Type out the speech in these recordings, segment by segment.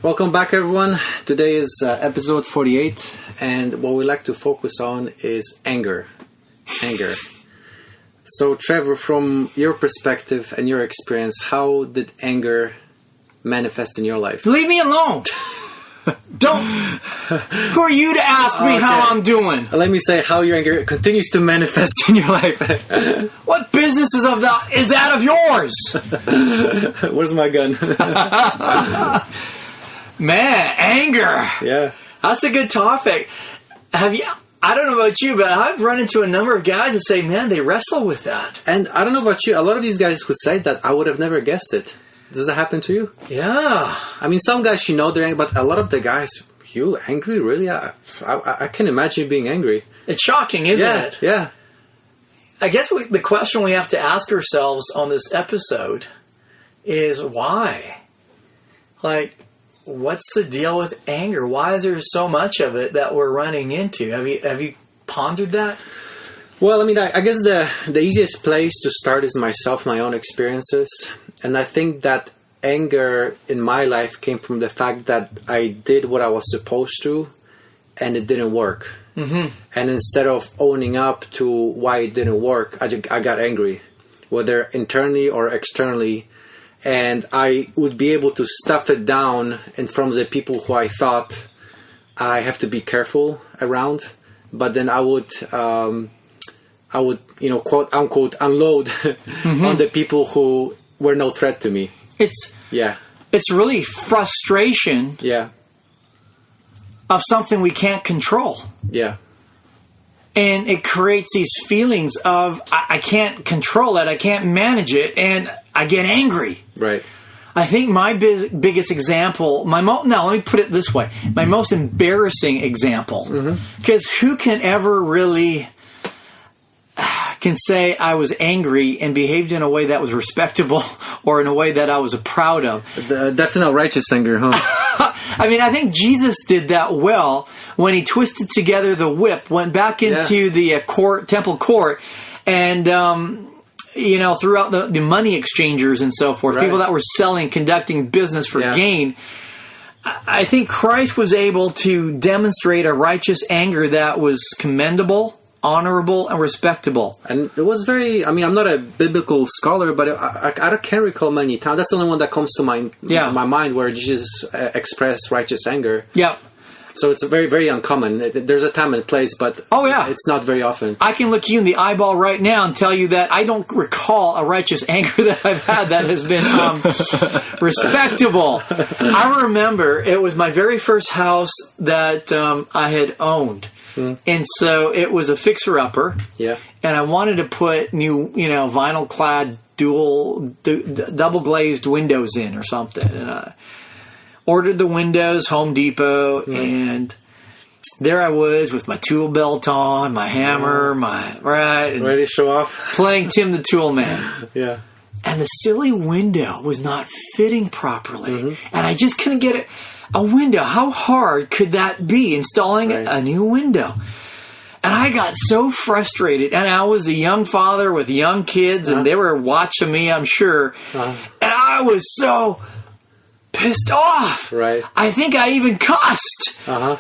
Welcome back, everyone. Today is episode 48, and what we like to focus on is anger. Anger. So, Trevor, from your perspective and your experience, how did anger manifest in your life? Leave me alone. Don't. Who are you to ask me how I'm doing? Let me say how your anger continues to manifest in your life. What business is that of yours? Where's my gun? Man, anger. Yeah. That's a good topic. I don't know about you, but I've run into a number of guys that say, man, they wrestle with that. And I don't know about you, a lot of these guys who say that, I would have never guessed it. Does that happen to you? Yeah. I mean, some guys, they're angry, but a lot of the guys, you angry? Really? I can't imagine you being angry. It's shocking, isn't it? Yeah. I guess the question we have to ask ourselves on this episode is why? Like, what's the deal with anger? Why is there so much of it that we're running into? Have you pondered that? Well, I mean, I guess the easiest place to start is myself, my own experiences. And I think that anger in my life came from the fact that I did what I was supposed to and it didn't work. Mm-hmm. And instead of owning up to why it didn't work, I got angry, whether internally or externally. And I would be able to stuff it down in front of the people who I thought I have to be careful around. But then I would quote unquote, unload mm-hmm. on the people who were no threat to me. It's really frustration. Yeah. Of something we can't control. Yeah. And it creates these feelings of I can't control it, I can't manage it, and I get angry. Right. I think my biggest example, let me put it this way, my most embarrassing example, because who can ever really can say I was angry and behaved in a way that was respectable or in a way that I was proud of. That's not righteous anger, huh? I mean, I think Jesus did that well when he twisted together the whip, went back into the temple court, and throughout the money exchangers and so forth, people that were conducting business for gain. I think Christ was able to demonstrate a righteous anger that was commendable, honorable, and respectable. And it was I'm not a biblical scholar, but I can't recall many times. That's the only one that comes to my mind where Jesus expressed righteous anger. Yeah. So it's very, very uncommon. There's a time and place, but it's not very often. I can look you in the eyeball right now and tell you that I don't recall a righteous anger that I've had that has been respectable. I remember it was my very first house that I had owned. And so it was a fixer-upper. Yeah. And I wanted to put new, vinyl-clad double-glazed windows in or something. And I ordered the windows, Home Depot, and there I was with my tool belt on, my hammer, and ready to show off, playing Tim the Tool Man. Yeah. And the silly window was not fitting properly, and I just couldn't get it. A window, how hard could that be, installing a new window? And I got so frustrated, and I was a young father with young kids, and they were watching me, I'm sure, and I was so pissed off. Right. I think I even cussed at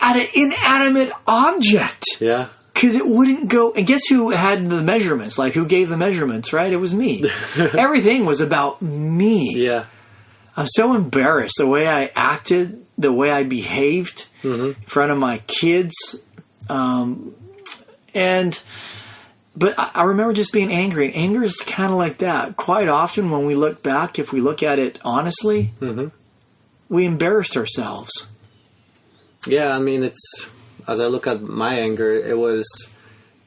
an inanimate object. Yeah. Because it wouldn't go. And guess who had the measurements? Like, who gave the measurements, right? It was me. Everything was about me. Yeah. I'm so embarrassed the way I acted, the way I behaved in front of my kids. But I remember just being angry. And anger is kind of like that. Quite often when we look back, if we look at it honestly, we embarrassed ourselves. Yeah, I mean, as I look at my anger, it was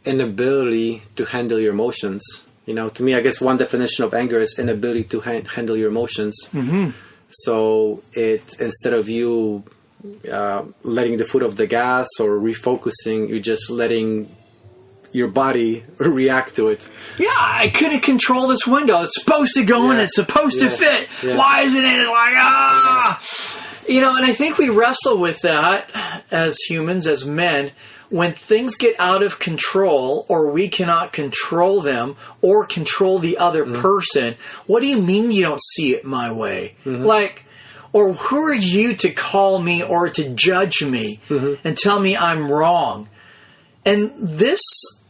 inability to handle your emotions. To me, I guess one definition of anger is inability to handle your emotions. So instead of you letting the foot off the gas or refocusing, you're just letting your body react to it. Yeah, I couldn't control this window. It's supposed to go in. It's supposed to fit. Yeah. Why isn't it? And I think we wrestle with that as humans, as men, when things get out of control or we cannot control them or control the other person. What do you mean you don't see it my way? Like, Or who are you to call me or to judge me and tell me I'm wrong? And this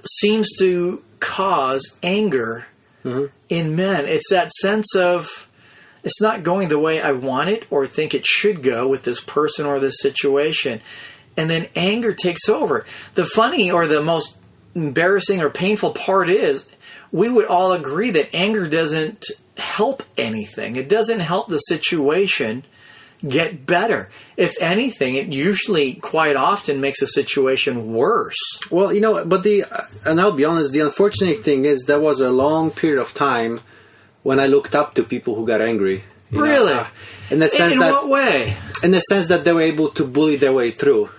seems to cause anger in men. It's that sense of it's not going the way I want it or think it should go with this person or this situation. And then anger takes over. The funny or the most embarrassing or painful part is we would all agree that anger doesn't help anything. It doesn't help the situation get better. If anything, it usually quite often makes a situation worse. Well, but and I'll be honest, the unfortunate thing is there was a long period of time when I looked up to people who got angry. Really? In the sense in what way? In the sense that they were able to bully their way through.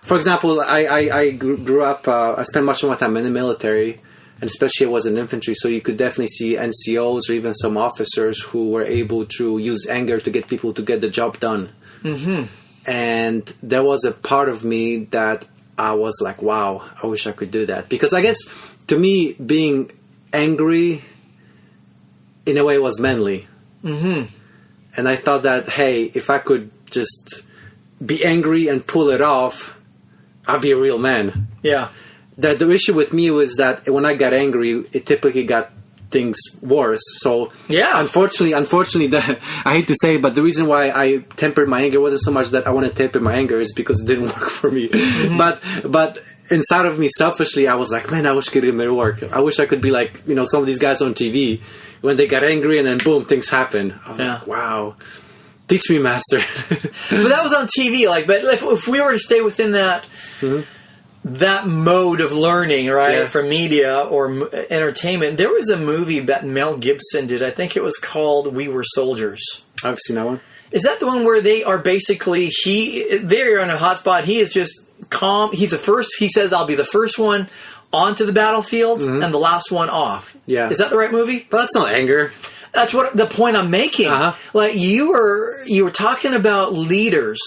For example, I grew up, I spent much of my time in the military, and especially I was in infantry, so you could definitely see NCOs or even some officers who were able to use anger to get people to get the job done. Mm-hmm. And there was a part of me that I was like, wow, I wish I could do that. Because I guess, to me, being angry, in a way, was manly. Mm-hmm. And I thought that, hey, if I could just be angry and pull it off, I'd be a real man. Yeah. The issue with me was that when I got angry, it typically got things worse. So yeah, unfortunately, I hate to say it, but the reason why I tempered my anger wasn't so much that I want to temper my anger, is because it didn't work for me. Mm-hmm. But inside of me, selfishly, I was like, man, I wish I could get it work. I wish I could be like, some of these guys on TV when they got angry and then boom, things happen. I was like, wow. Teach me, master. But that was on TV. But if we were to stay within that that mode of learning, right, for media or entertainment, there was a movie that Mel Gibson did. I think it was called We Were Soldiers. I've seen that one. Is that the one where they are basically they're on a hotspot? He is just calm. He's the first. He says, "I'll be the first one onto the battlefield and the last one off." Yeah. Is that the right movie? But that's not anger. That's what the point I'm making. Like you were talking about leaders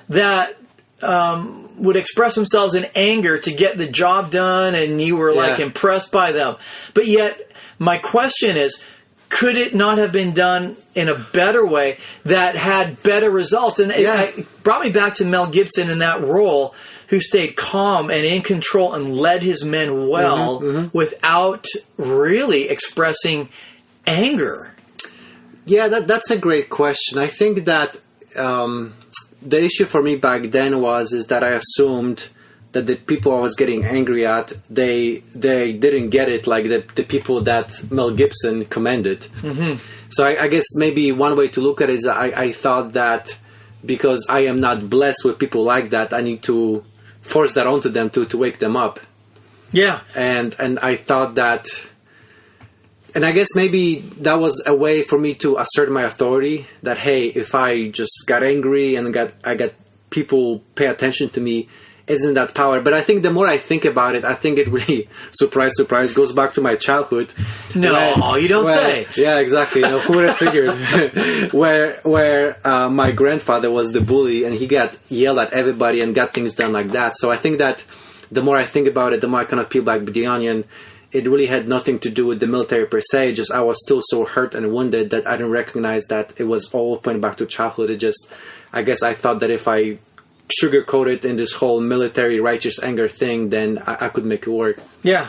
that would express themselves in anger to get the job done, and you were impressed by them. But yet, my question is, could it not have been done in a better way that had better results? And it brought me back to Mel Gibson in that role, who stayed calm and in control and led his men well without really expressing anger. Yeah, that's a great question. I think that the issue for me back then is that I assumed that the people I was getting angry at, they didn't get it like the people that Mel Gibson commended. Mm-hmm. So I guess maybe one way to look at it is I thought that because I am not blessed with people like that, I need to force that onto them to wake them up. Yeah. And I thought that... And I guess maybe that was a way for me to assert my authority, that, hey, if I just got angry and I got people pay attention to me, isn't that power? But I think the more I think about it, I think it really, surprise, surprise, goes back to my childhood. No, you don't say. Yeah, exactly. Who would have figured? where my grandfather was the bully, and he got yelled at everybody and got things done like that. So I think that the more I think about it, the more I kind of peel back the onion. It really had nothing to do with the military per se. Just I was still so hurt and wounded that I didn't recognize that it was all pointing back to childhood. It just, I guess I thought that if I sugarcoat it in this whole military righteous anger thing, then I could make it work. Yeah.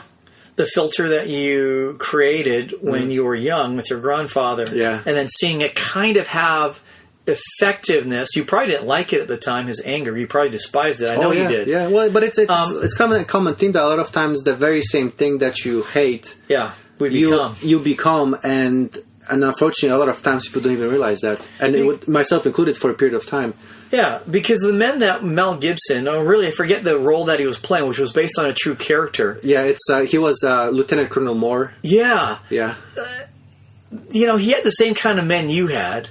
The filter that you created when you were young with your grandfather. Yeah. And then seeing it kind of have effectiveness. You probably didn't like it at the time, his anger. You probably despised it. I know you did. Yeah, well, but it's kind of a common thing that a lot of times the very same thing that you hate, you become, and unfortunately a lot of times people don't even realize that. And myself included for a period of time. Yeah, because the men that Mel Gibson, really I forget the role that he was playing, which was based on a true character. Yeah, he was Lieutenant Colonel Moore. Yeah. Yeah. He had the same kind of men you had,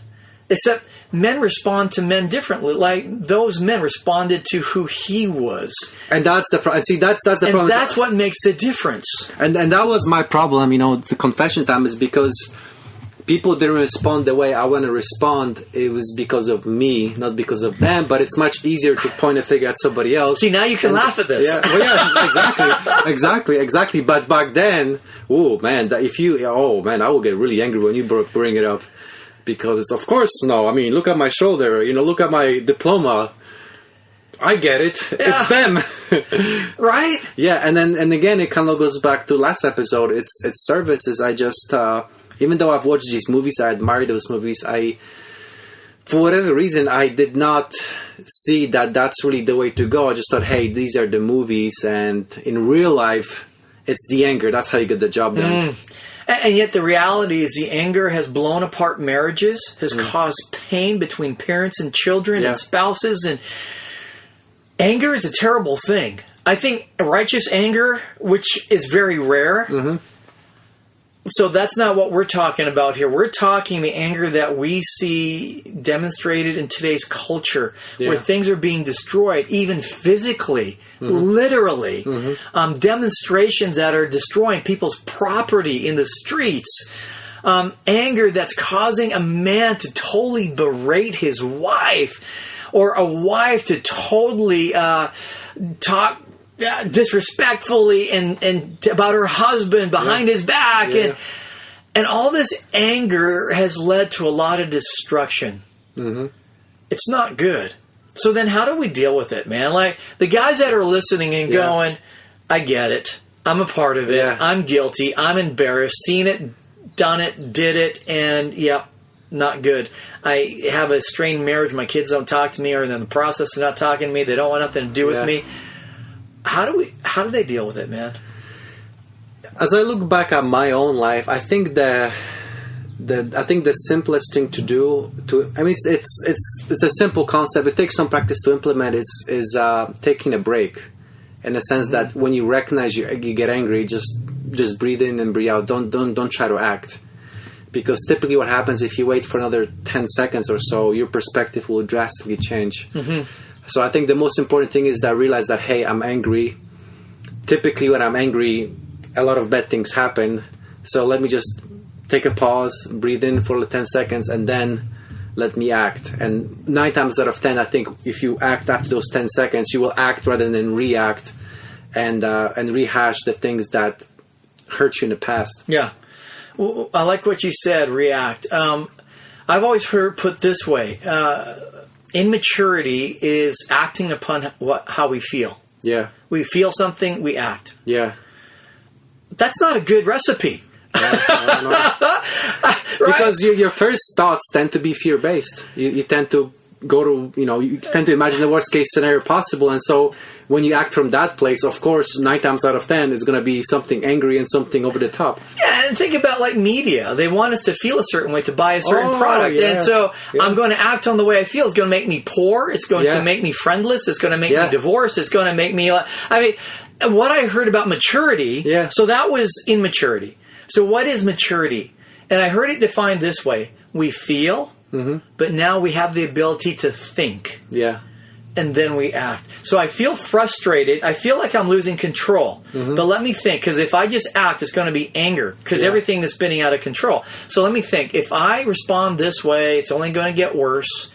except men respond to men differently. Like those men responded to who he was, and that's the problem. See, that's the problem. And that's what makes the difference. And that was my problem. The confession time is because people didn't respond the way I want to respond. It was because of me, not because of them. But it's much easier to point a finger at somebody else. See, now you can laugh at this. Yeah, well, exactly. But back then, I will get really angry when you bring it up. because it's, of course, no. I mean, look at my shoulder. Look at my diploma. I get it. Yeah. It's them. Right? Yeah, and again, it kind of goes back to last episode. It's services. I just, even though I've watched these movies, I admire those movies. For whatever reason, I did not see that that's really the way to go. I just thought, hey, these are the movies, and in real life, it's the anger. That's how you get the job done. And yet the reality is the anger has blown apart marriages, has caused pain between parents and children and spouses. And anger is a terrible thing. I think righteous anger, which is very rare, so that's not what we're talking about here. We're talking the anger that we see demonstrated in today's culture, where things are being destroyed, even physically, literally. Demonstrations that are destroying people's property in the streets. Anger that's causing a man to totally berate his wife, or a wife to totally talk disrespectfully and about her husband behind his back, and all this anger has led to a lot of destruction. It's not good. So then how do we deal with it, man? Like the guys that are listening and going, I get it, I'm a part of it, I'm guilty, I'm embarrassed, seen it, done it, did it, and not good. I have a strained marriage, my kids don't talk to me, or they're in the process of not talking to me, they don't want nothing to do with me. How do they deal with it, man? As I look back at my own life, I think the simplest thing to do it's a simple concept. It takes some practice to implement. Is taking a break, in the sense that when you recognize you get angry, just breathe in and breathe out. Don't try to act, because typically what happens if you wait for another 10 seconds or so, your perspective will drastically change. So I think the most important thing is that I realize that, hey, I'm angry. Typically when I'm angry, a lot of bad things happen. So let me just take a pause, breathe in for 10 seconds, and then let me act. And 9 times out of 10, I think if you act after those 10 seconds, you will act rather than react and rehash the things that hurt you in the past. Yeah. Well, I like what you said, react. I've always heard put this way, immaturity is acting upon how we feel. Yeah. We feel something, we act. Yeah. That's not a good recipe. Right? Because your first thoughts tend to be fear-based. You tend to go to, you tend to imagine the worst case scenario possible. And so when you act from that place, of course, 9 times out of 10, it's going to be something angry and something over the top. Yeah, and think about like media. They want us to feel a certain way to buy a certain product. Yeah. And so I'm going to act on the way I feel. It's going to make me poor. It's going to make me friendless. It's going to make me divorced. It's going to make me... what I heard about maturity, so that was immaturity. So what is maturity? And I heard it defined this way. We feel, but now we have the ability to think. Yeah. And then we act. So I feel frustrated. I feel like I'm losing control. But let me think, because if I just act, it's going to be anger, because everything is spinning out of control. So let me think. If I respond this way, it's only going to get worse.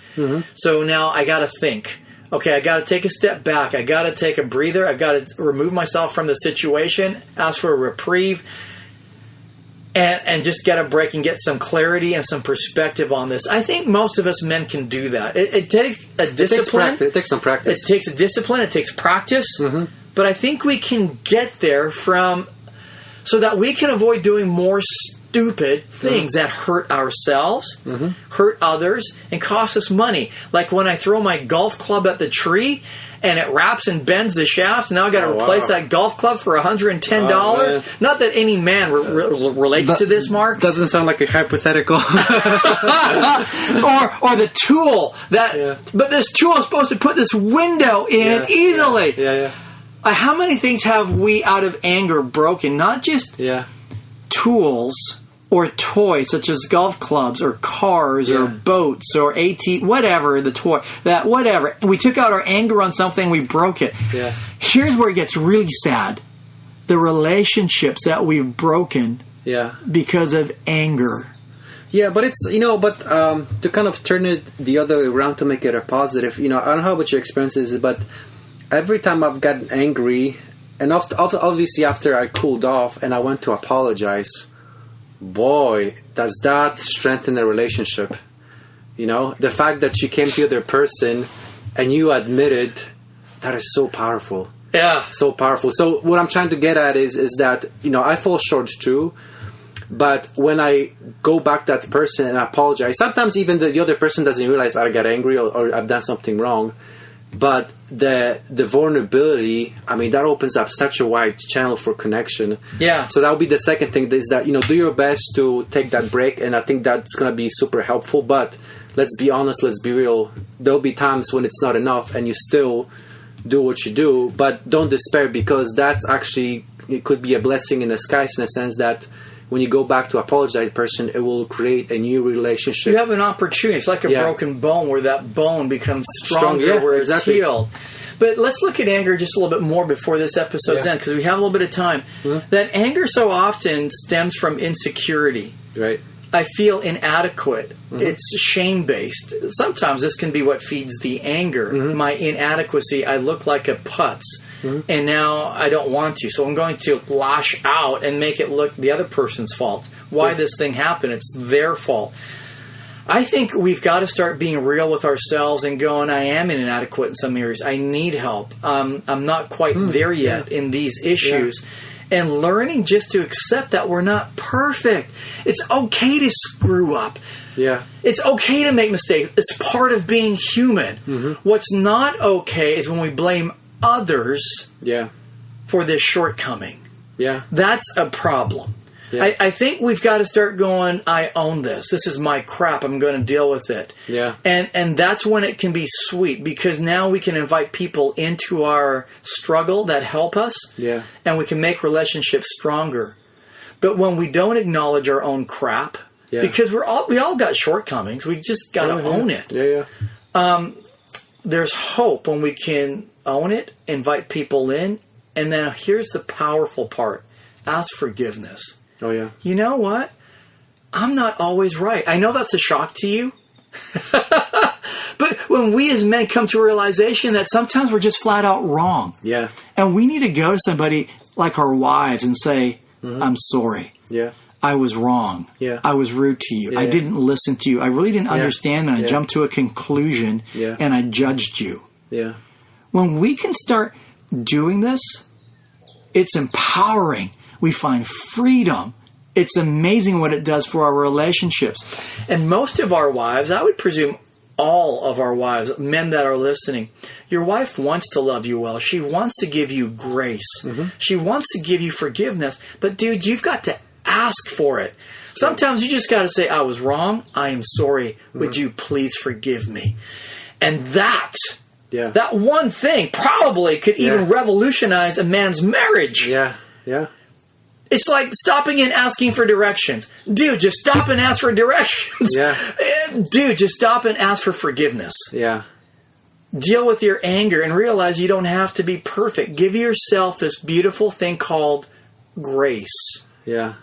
So now I got to think. Okay, I got to take a step back. I got to take a breather. I've got to remove myself from the situation, ask for a reprieve, and just get a break and get some clarity and some perspective on this. I think most of us men can do that. It takes a discipline. It takes some practice. It takes a discipline. It takes practice. But I think we can get there so that we can avoid doing more stupid things that hurt ourselves, hurt others, and cost us money. Like when I throw my golf club at the tree and it wraps and bends the shaft, and now I got to replace that golf club for $110. Not that any man relates to this, Mark. Doesn't sound like a hypothetical. or the tool but this tool is supposed to put this window in easily. How many things have we out of anger broken? Not just tools or toys such as golf clubs or cars or boats or whatever, the toy, that whatever. We took out our anger on something, we broke it. Here's where it gets really sad. The relationships that we've broken because of anger. Yeah, but it's, to kind of turn it the other way around to make it a positive, I don't know how much your experience is, but every time I've gotten angry, and obviously after I cooled off and I went to apologize, boy, does that strengthen the relationship. You know, the fact that you came to the other person and you admitted, that is so powerful. Yeah. So powerful. So what I'm trying to get at is that, you know, I fall short too. But when I go back to that person and I apologize, sometimes even the other person doesn't realize I got angry or I've done something wrong. But the vulnerability, I mean, that opens up such a wide channel for connection. Yeah. So that would be the second thing, is that, you know, do your best to take that break. And I think that's going to be super helpful. But let's be honest, let's be real. There'll be times when it's not enough and you still do what you do. But don't despair, because that's actually, it could be a blessing in disguise, in the sense that when you go back to apologize to the person, it will create a new relationship. You have an opportunity. It's like a broken bone, where that bone becomes stronger, where it's healed. But let's look at anger just a little bit more before this episode's end, because we have a little bit of time. Mm-hmm. That anger so often stems from insecurity. Right. I feel inadequate. Mm-hmm. It's shame-based. Sometimes this can be what feeds the anger. Mm-hmm. My inadequacy, I look like a putz. Mm-hmm. And now I don't want to. So I'm going to lash out and make it look the other person's fault. Why this thing happened, it's their fault. I think we've got to start being real with ourselves and going, I am inadequate in some areas. I need help. I'm not quite there yet in these issues. Yeah. And learning just to accept that we're not perfect. It's okay to screw up. Yeah. It's okay to make mistakes. It's part of being human. Mm-hmm. What's not okay is when we blame others for this shortcoming. Yeah. That's a problem. Yeah. I think we've got to start going, I own this. This is my crap. I'm going to deal with it. Yeah. And that's when it can be sweet, because now we can invite people into our struggle that help us. Yeah. And we can make relationships stronger. But when we don't acknowledge our own crap, because we all got shortcomings, we just got to own it. Yeah, yeah. There's hope when we can own it, invite people in, and then here's the powerful part. Ask forgiveness. Oh, yeah. You know what? I'm not always right. I know that's a shock to you. But when we as men come to a realization that sometimes we're just flat out wrong. Yeah. And we need to go to somebody like our wives and say, I'm sorry. Yeah. I was wrong. Yeah. I was rude to you. I didn't listen to you. I really didn't understand, and I jumped to a conclusion, and I judged you. Yeah. When we can start doing this, it's empowering. We find freedom. It's amazing what it does for our relationships. And most of our wives, I would presume all of our wives, men that are listening, your wife wants to love you well. She wants to give you grace. Mm-hmm. She wants to give you forgiveness. But dude, you've got to ask for it. Sometimes you just got to say, I was wrong. I am sorry. Would you please forgive me? And that one thing probably could even revolutionize a man's marriage. Yeah, yeah. It's like stopping and asking for directions. Dude, just stop and ask for directions. Yeah. Dude, just stop and ask for forgiveness. Yeah. Deal with your anger and realize you don't have to be perfect. Give yourself this beautiful thing called grace. Yeah.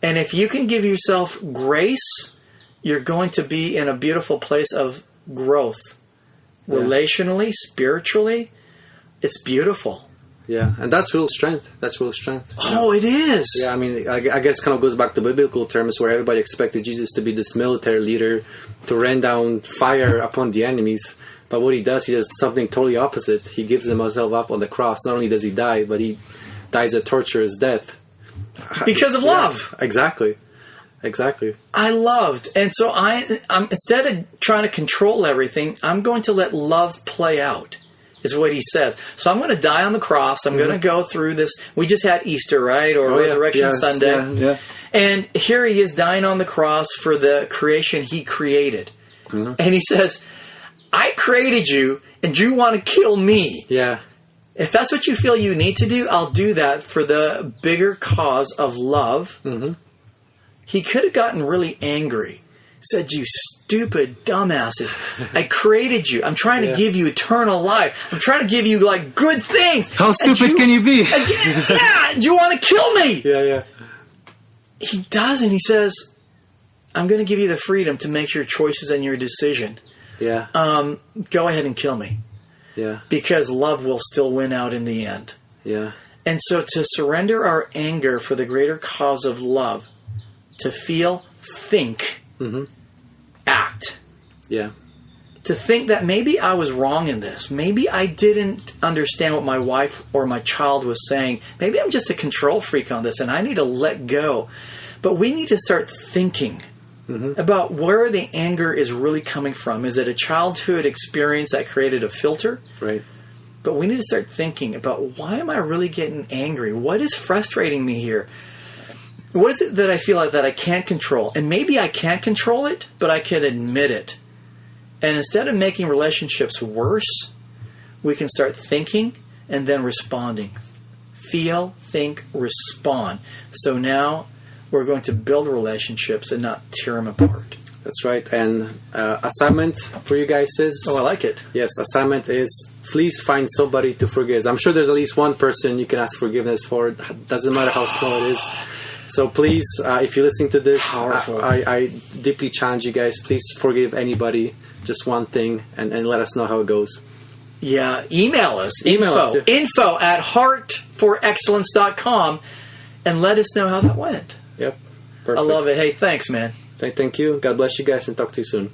And if you can give yourself grace, you're going to be in a beautiful place of growth. Yeah. Relationally, spiritually, it's beautiful. Yeah, and that's real strength. That's real strength. Oh, it is. Yeah, I mean, I guess kind of goes back to biblical terms, where everybody expected Jesus to be this military leader, to rain down fire upon the enemies. But what he does something totally opposite. He gives himself up on the cross. Not only does he die, but he dies a torturous death. Because of love. Exactly. Exactly. I loved. And so I'm instead of trying to control everything, I'm going to let love play out. Is what he says. So I'm going to die on the cross. I'm going to go through this. We just had Easter, right? Or Resurrection Sunday. Yeah, yeah. And here he is dying on the cross for the creation he created. Mm-hmm. And he says, I created you and you want to kill me. Yeah. If that's what you feel you need to do, I'll do that for the bigger cause of love. Mm-hmm. He could have gotten really angry. Said, you stupid dumbasses. I created you. I'm trying to give you eternal life. I'm trying to give you like good things. How stupid can you be? You want to kill me. Yeah, yeah. He doesn't. He says, I'm going to give you the freedom to make your choices and your decision. Yeah. Go ahead and kill me. Yeah. Because love will still win out in the end. Yeah. And so to surrender our anger for the greater cause of love, to feel, think, act. Yeah. To think that maybe I was wrong in this. Maybe I didn't understand what my wife or my child was saying. Maybe I'm just a control freak on this and I need to let go. But we need to start thinking about where the anger is really coming from. Is it a childhood experience that created a filter? Right. But we need to start thinking about, why am I really getting angry? What is frustrating me here? What is it that I feel like that I can't control? And maybe I can't control it, but I can admit it. And instead of making relationships worse, we can start thinking and then responding. Feel, think, respond. So now we're going to build relationships and not tear them apart. That's right. And assignment for you guys is... Oh, I like it. Yes, assignment is, please find somebody to forgive. I'm sure there's at least one person you can ask forgiveness for. It doesn't matter how small it is. So please, if you're listening to this, I deeply challenge you guys, please forgive anybody, just one thing, and let us know how it goes. Yeah, email us. Info at heartforexcellence.com, and let us know how that went. Yep. Perfect. I love it. Hey, thanks, man. Thank you. God bless you guys, and talk to you soon.